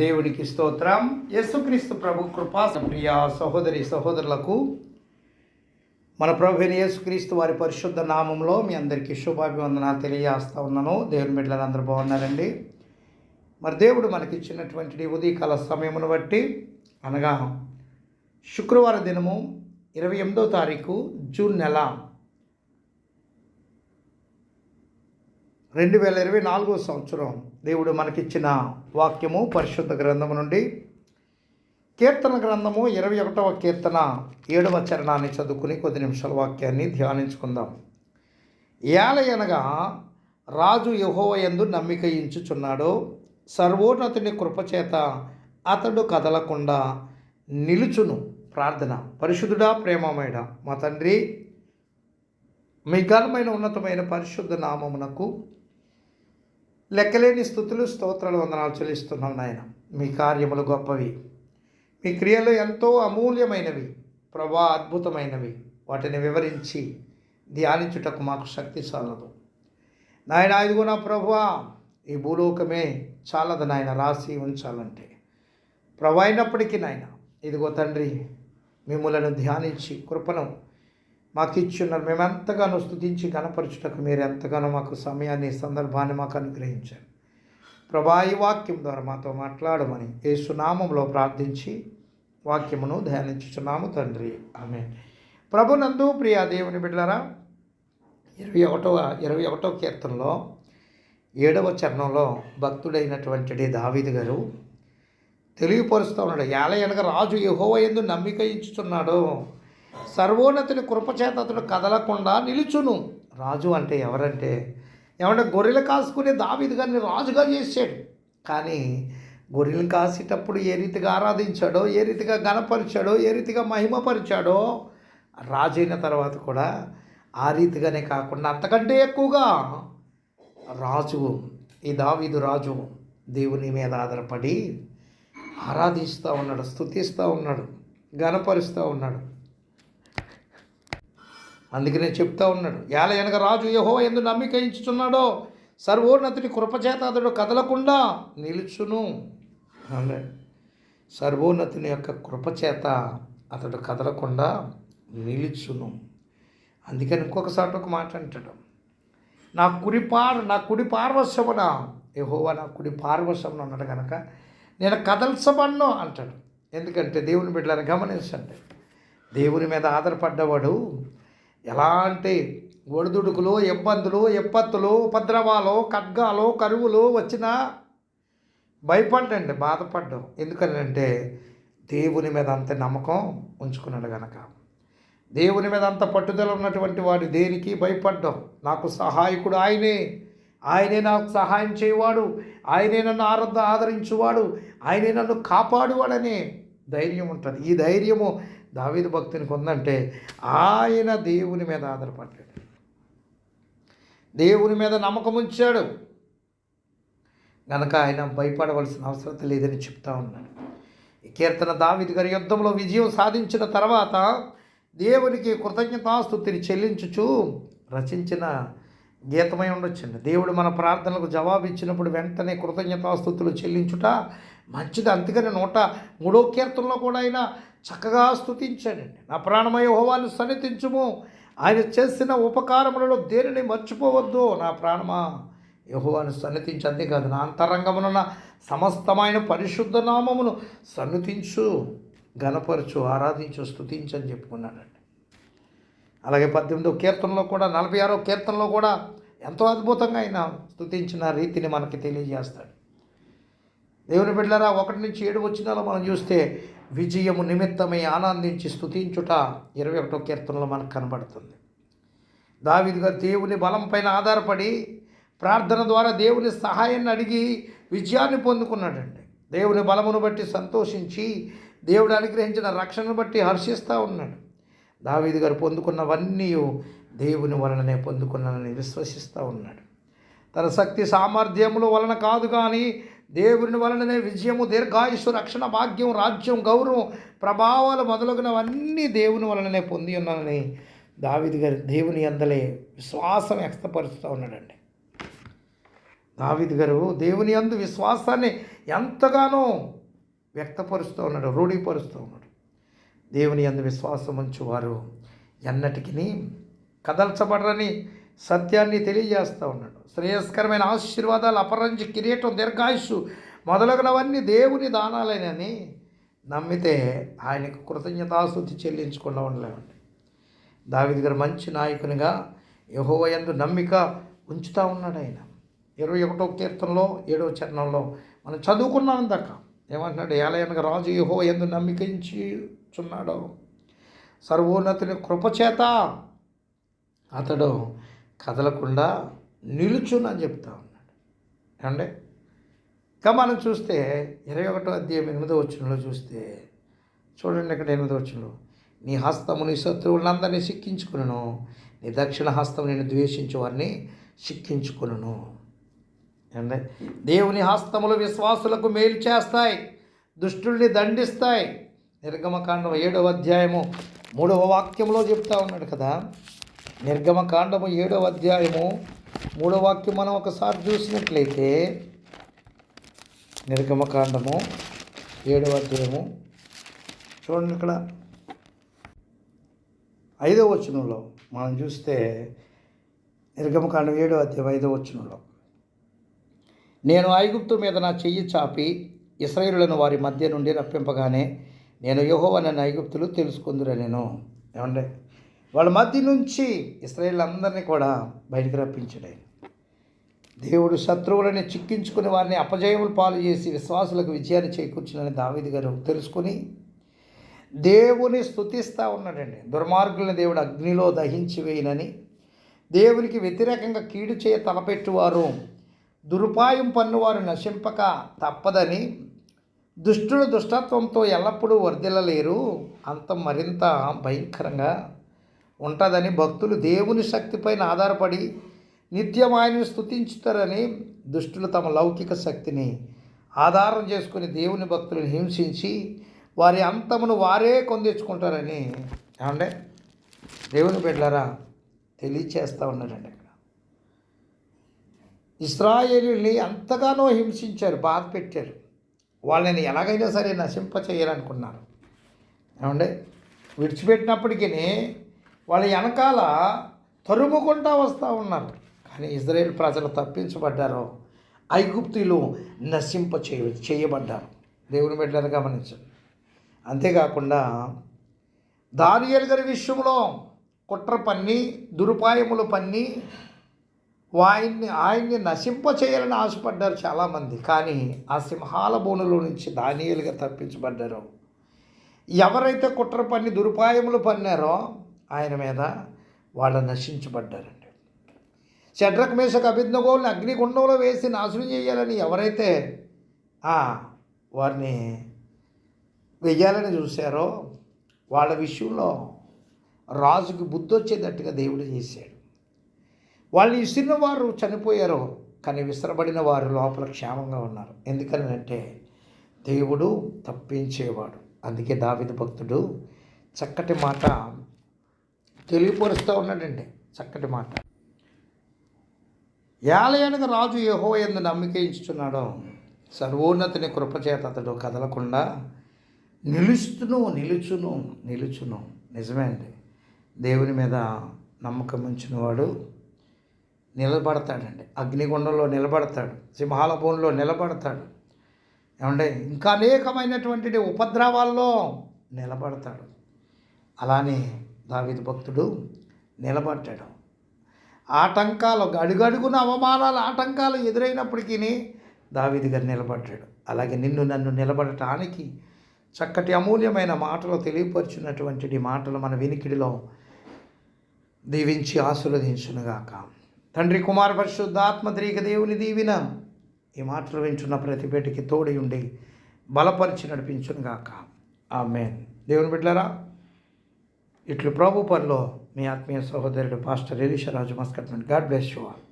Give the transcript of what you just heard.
దేవునికి స్తోత్రం. యేసుక్రీస్తు ప్రభు కృపా ప్రియ సహోదరి సహోదరులకు మన ప్రభువైన యేసుక్రీస్తు వారి పరిశుద్ధ నామంలో మీ అందరికీ శుభాభివందనాలు తెలియజేస్తూ ఉన్నాను. దేవుని బిడ్డలు అందరూ బాగున్నారండి. మరి దేవుడు మనకి ఇచ్చినటువంటి ఉదయకాల సమయమును బట్టి అనగా శుక్రవార దినము 28వ తారీఖు జూన్ నెల 2024 సంవత్సరం దేవుడు మనకిచ్చిన వాక్యము పరిశుద్ధ గ్రంథము నుండి కీర్తన గ్రంథము 21వ కీర్తన 7వ చరణాన్ని చదువుకుని కొద్ది నిమిషాల వాక్యాన్ని ధ్యానించుకుందాం. ఏలయనగా రాజు యెహోవా యందు నమ్మిక ఉంచుచున్నాడు, సర్వోన్నతుని కృపచేత అతడు కదలకుండా నిలుచును. ప్రార్థన. పరిశుద్ధుడా, ప్రేమమయుడా మా తండ్రి, మీ ఘనమైన ఉన్నతమైన పరిశుద్ధ నామమునకు లెక్కలేని స్తుతులు స్తోత్రాలు వందనాలు చెల్లిస్తున్నాం నాయన. మీ కార్యములు గొప్పవి, మీ క్రియలు ఎంతో అమూల్యమైనవి ప్రభా, అద్భుతమైనవి. వాటిని వివరించి ధ్యానించుటకు మాకు శక్తి చాలదు నాయన. ఇదిగో నా ప్రభువా, ఈ భూలోకమే చాలదు నాయన రాసి ఉంచాలంటే ప్రభు. అయినప్పటికీ నాయన ఇదిగో తండ్రి, మిమ్ములను ధ్యానించి కృపను మాకు ఇచ్చున్నారు. మేము ఎంతగానో స్తుతించి గణపరచుటకు మీరు ఎంతగానో మాకు సమయాన్ని సందర్భాన్ని మాకు అనుగ్రహించారు ప్రభా. ఈ వాక్యం ద్వారా మాతో మాట్లాడమని యేసు నామంలో ప్రార్థించి వాక్యమును ధ్యానించుచున్నాము తండ్రి, ఆమేన్. ప్రభునందు ప్రియ దేవుని బిడ్డలారా, 21వ కీర్తనలో 7వ చరణంలో భక్తుడైనటువంటి దావీదు గారు తెలియపరుస్తూ ఉన్నాడు. ఏలయనగా రాజు యెహోవా యందు నమ్మిక ఉంచుచున్నాడు, సర్వోన్నతుని కృపచేత అతడు కదలకుండా నిలుచును. రాజు అంటే ఎవరంటే ఏమంటే గొర్రెలు కాసుకునే దావీదు గారిని రాజుగా చేశాడు. కానీ గొర్రెలను కాసేటప్పుడు ఏ రీతిగా ఆరాధించాడో, ఏ రీతిగా గణపరిచాడో, ఏ రీతిగా మహిమపరిచాడో, రాజు అయిన తర్వాత కూడా ఆ రీతిగానే కాకుండా అంతకంటే ఎక్కువగా రాజు, ఈ దావీదు రాజు దేవుని మీద ఆధారపడి ఆరాధిస్తూ ఉన్నాడు, స్తుతిస్తూ ఉన్నాడు, గణపరుస్తూ ఉన్నాడు. అందుకనే చెప్తా ఉన్నాడు, ఏలయనగా రాజు యెహోవా యందు నమ్మిక ఉంచుచున్నాడో, సర్వోన్నతుని కృపచేత అతడు కదలకుండా నిలుచును. సర్వోన్నతుని యొక్క కృపచేత అతడు కదలకుండా నిలుచును. అందుకని ఇంకొకసారి ఒక మాట అంటాడు, నా కుడి పార్వశమున యెహోవా నా కుడి పార్వశమున అన్నాడు కనుక నేను కదల్చబడ్ను అంటాడు. ఎందుకంటే దేవుని బిడ్డలను గమనించండి, దేవుని మీద ఆధారపడ్డవాడు ఎలాంటి ఒడిదుడుకులు, ఇబ్బందులు, విపత్తులు, ఉపద్రవాలు, ఖడ్గాలు, కరువులు వచ్చినా భయపడ్డండి, బాధపడ్డం. ఎందుకనంటే దేవుని మీద అంత నమ్మకం ఉంచుకున్నాడు కనుక. దేవుని మీద అంత పట్టుదల ఉన్నటువంటి వాడు దేనికి భయపడ్డం. నాకు సహాయకుడు ఆయనే నాకు సహాయం చేయవాడు, ఆయనే నన్ను ఆదరించువాడు, ఆయనే నన్ను కాపాడువాడనే ధైర్యం ఉంటుంది. ఈ ధైర్యము దావీదు భక్తునికి ఉందంటే ఆయన దేవుని మీద ఆధారపడ్డాడు, దేవుని మీద నమ్మకం ఉంచాడు కనుక ఆయన భయపడవలసిన అవసరం లేదని చెప్తా ఉన్నాడు. ఈ కీర్తన దావీదు గారి యుద్ధంలో విజయం సాధించిన తర్వాత దేవునికి కృతజ్ఞతాస్తుతిని చెల్లించుచు రచించిన గీతమై ఉండొచ్చండి. దేవుడు మన ప్రార్థనలకు జవాబు ఇచ్చినప్పుడు వెంటనే కృతజ్ఞతాస్తుతులు చెల్లించుట మంచిది. అందుకని 103వ కీర్తనలో కూడా ఆయన చక్కగా స్తుతించాడండి. నా ప్రాణమయ యెహోవాను సన్నిధించుము, ఆయన చేసిన ఉపకారములలో దేనిని మర్చిపోవద్దు. నా ప్రాణమా యెహోవాను సన్నిధించు, అంతేకాదు నా అంతరంగమునున్న సమస్తమైన పరిశుద్ధ నామమును సన్నిధించు, ఘనపరచు, ఆరాధించు, స్తుతించు అని చెప్పుకున్నాడండి. అలాగే 18వ కీర్తనలో కూడా 46వ కీర్తనలో కూడా ఎంతో అద్భుతంగా ఆయన స్తుతించిన రీతిని మనకి తెలియజేస్తాడు. దేవుని బిడ్డలారా, 1 నుంచి 7 వచనాలు మనం చూస్తే విజయము నిమిత్తమై ఆనందించి స్తుతించుట 21వ కీర్తనలో మనకు కనబడుతుంది. దావీదు గారు దేవుని బలం పైన ఆధారపడి ప్రార్థన ద్వారా దేవుని సహాయాన్ని అడిగి విజయాన్ని పొందుకున్నాడండి. దేవుని బలమును బట్టి సంతోషించి దేవుడు అనుగ్రహించిన రక్షణను బట్టి హర్షిస్తూ ఉన్నాడు. దావీదు గారు పొందుకున్నవన్నీ దేవుని వలననే పొందుకున్నానని విశ్వసిస్తూ ఉన్నాడు. తన శక్తి సామర్థ్యముల వలన కాదు కానీ దేవుని వలననే విజయము, దీర్ఘాయుషు, రక్షణ, భాగ్యం, రాజ్యం, గౌరవం, ప్రభావాలు మొదలగునవన్నీ దేవుని వలననే పొంది ఉన్నానని దావీదు గారు దేవుని యందలే విశ్వాసం వ్యక్తపరుస్తూ ఉన్నాడండి. దావీదు గారు దేవుని యందు విశ్వాసాన్ని ఎంతగానో వ్యక్తపరుస్తూ ఉన్నాడు, రూఢీపరుస్తూ ఉన్నాడు. దేవుని యందు విశ్వాసం ఉంచువారు ఎన్నటికి కదల్చబడరని సత్యాన్ని తెలియజేస్తూ ఉన్నాడు. శ్రేయస్కరమైన ఆశీర్వాదాలు, అపరంజి కిరీటం, దీర్ఘాయుషు మొదలగునవన్నీ దేవుని దానాలేనని నమ్మితే ఆయనకు కృతజ్ఞతాస్తుతి చెల్లించకుండా ఉండలేమండి. దావీదు గారు మంచి నాయకునిగా యెహోవా యందు నమ్మిక ఉంచుతూ ఉన్నాడు. ఆయన 21వ కీర్తనలో 7వ చరణంలో మనం చదువుకున్నాం ఇందాక. ఏమంటున్నాడు? ఏలయనగా రాజు యెహోవా యందు నమ్మిక ఉంచుచున్నాడు, సర్వోన్నతుని కృపచేత అతడు కదలకుండా నిలుచునని చెప్తా ఉన్నాడు. ఏమంటే ఇంకా మనం చూస్తే 21వ అధ్యాయం 8వ వచనంలో చూస్తే చూడండి, ఇక్కడ 8వ వచనంలో, నీ హస్తము నీ శత్రువులందరినీ సిక్కించుకును, నీ దక్షిణ హస్తం నేను ద్వేషించు వారిని సిక్కించుకును. అంటే దేవుని హస్తములు విశ్వాసులకు మేలు చేస్తాయి, దుష్టుల్ని దండిస్తాయి. నిర్గమకాండం 7వ అధ్యాయము 3వ వాక్యంలో చెప్తా ఉన్నాడు కదా. నిర్గమకాండము 7వ అధ్యాయము 3వ వాక్యం మనం ఒకసారి చూసినట్లయితే, నిర్గమకాండము 7వ అధ్యాయము చూడండి, ఇక్కడ 5వ వచనంలో మనం చూస్తే, నిర్గమకాండం 7వ అధ్యాయం 5వ వచనంలో, నేను ఐగుప్తు మీద నా చెయ్యి చాపి ఇశ్రాయేలులను వారి మధ్య నుండి రప్పింపగానే నేను యెహోవానని ఐగుప్తులు తెలుసుకుందురనెను. ఏమంటే వాళ్ళ మధ్య నుంచి ఇశ్రాయేలులందరినీ కూడా బయటికి రప్పించాడు. దేవుడు శత్రువులని చిక్కించుకుని వారిని అపజయములు పాలు చేసి విశ్వాసులకు విజయాన్ని చేకూర్చునని దావీదు గారు తెలుసుకుని దేవుని స్తుతిస్తూ ఉన్నాడండి. దుర్మార్గులని దేవుడు అగ్నిలో దహించి వేయనని, దేవునికి వ్యతిరేకంగా కీడు చేయ తలపెట్టువారు, దురుపాయం పన్నువారు నశింపక తప్పదని, దుష్టుడు దుష్టత్వంతో ఎల్లప్పుడూ వర్ధిల్లలేరు, అంతం మరింత భయంకరంగా ఉంటుందని, భక్తులు దేవుని శక్తిపైన ఆధారపడి నిత్యం ఆయనను స్తుతించుతారని, దుష్టులు తమ లౌకిక శక్తిని ఆధారం చేసుకుని దేవుని భక్తులను హింసించి వారి అంతమును వారే కొందెచ్చుకుంటారని ఏమంటే దేవుని బిడ్డలారా తెలియచేస్తూ ఉన్నారండి. ఇక్కడ ఇశ్రాయేలీయుల్ని ఎంతగానో హింసించారు, బాధ పెట్టారు. వాళ్ళని ఎలాగైనా సరే నశింప చేయాలనుకున్నారు. ఏమంటే విడిచిపెట్టినప్పటికీ వాళ్ళ వెనకాల తరుముకుంటూ వస్తూ ఉన్నారు. కానీ ఇశ్రాయేలు ప్రజలు తప్పించబడ్డారు, ఐగుప్తీయులు నశింప చేయబడ్డారు. దేవుని బిడ్డలు గమనించండి. అంతేకాకుండా దానియేలు గారి విషయంలో కుట్ర పన్ని, దురుపాయములు పన్ని ఆయన్ని నశింప చేయాలని ఆశపడ్డారు చాలామంది. కానీ ఆ సింహాల బోనులో నుంచి దానియేలుగా తప్పించబడ్డారు. ఎవరైతే కుట్ర పన్ని దురుపాయములు పన్నారో ఆయన మీద వాళ్ళు నశించబడ్డారండి. షడ్రక్ మేషక్ అబేద్నెగోల్ని అగ్నిగుండంలో వేసి నాశనం చేయాలని ఎవరైతే వారిని వెయ్యాలని చూశారో వాళ్ళ విషయంలో రాజుకి బుద్ధి వచ్చేటట్టుగా దేవుడు చేశాడు. వాళ్ళు విసిరిన వారు చనిపోయారు, కానీ విసరబడిన వారు లోపల క్షేమంగా ఉన్నారు. ఎందుకని అంటే దేవుడు తప్పించేవాడు. అందుకే దావీదు భక్తుడు చక్కటి మాట తెలియపరుస్తూ ఉన్నాడండి. చక్కటి మాట, ఏలయనగా రాజు యెహోవా యందు నమ్మిక ఉంచుచున్నాడో సర్వోన్నతుని కృపచేత అతడు కదలకుండా నిలుచును. నిజమే అండి. దేవుని మీద నమ్మకం ఉంచిన వాడు నిలబడతాడండి. అగ్నిగుండంలో నిలబడతాడు, సింహాల బోన్లో నిలబడతాడు. ఏమంటే ఇంకా అనేకమైనటువంటి ఉపద్రవాల్లో నిలబడతాడు. అలానే దావీదు భక్తుడు నిలబడ్డాడు. ఆటంకాలు, అడుగడుగున అవమానాలు, ఆటంకాలు ఎదురైనప్పటికీ దావీదు గారు నిలబడ్డాడు. అలాగే నన్ను నిలబడటానికి చక్కటి అమూల్యమైన మాటలు తెలియపరిచినటువంటి మాటలు మన వినికిడిలో దీవించి ఆశీర్వదించునుగాక. తండ్రి, కుమార పరిశుద్ధాత్మ త్రియేక దేవుని దీవిన ఈ మాటలు వింటున్న ప్రతి బిడ్డకి తోడి ఉండి బలపరిచి నడిపించునుగాక. ఆమేన్. దేవుని బిడ్డలారా, ఇట్లు ప్రభు పనిలో మీ ఆత్మీయ సహోదరుడు pastor Elisha Raju Muscat. God bless you all.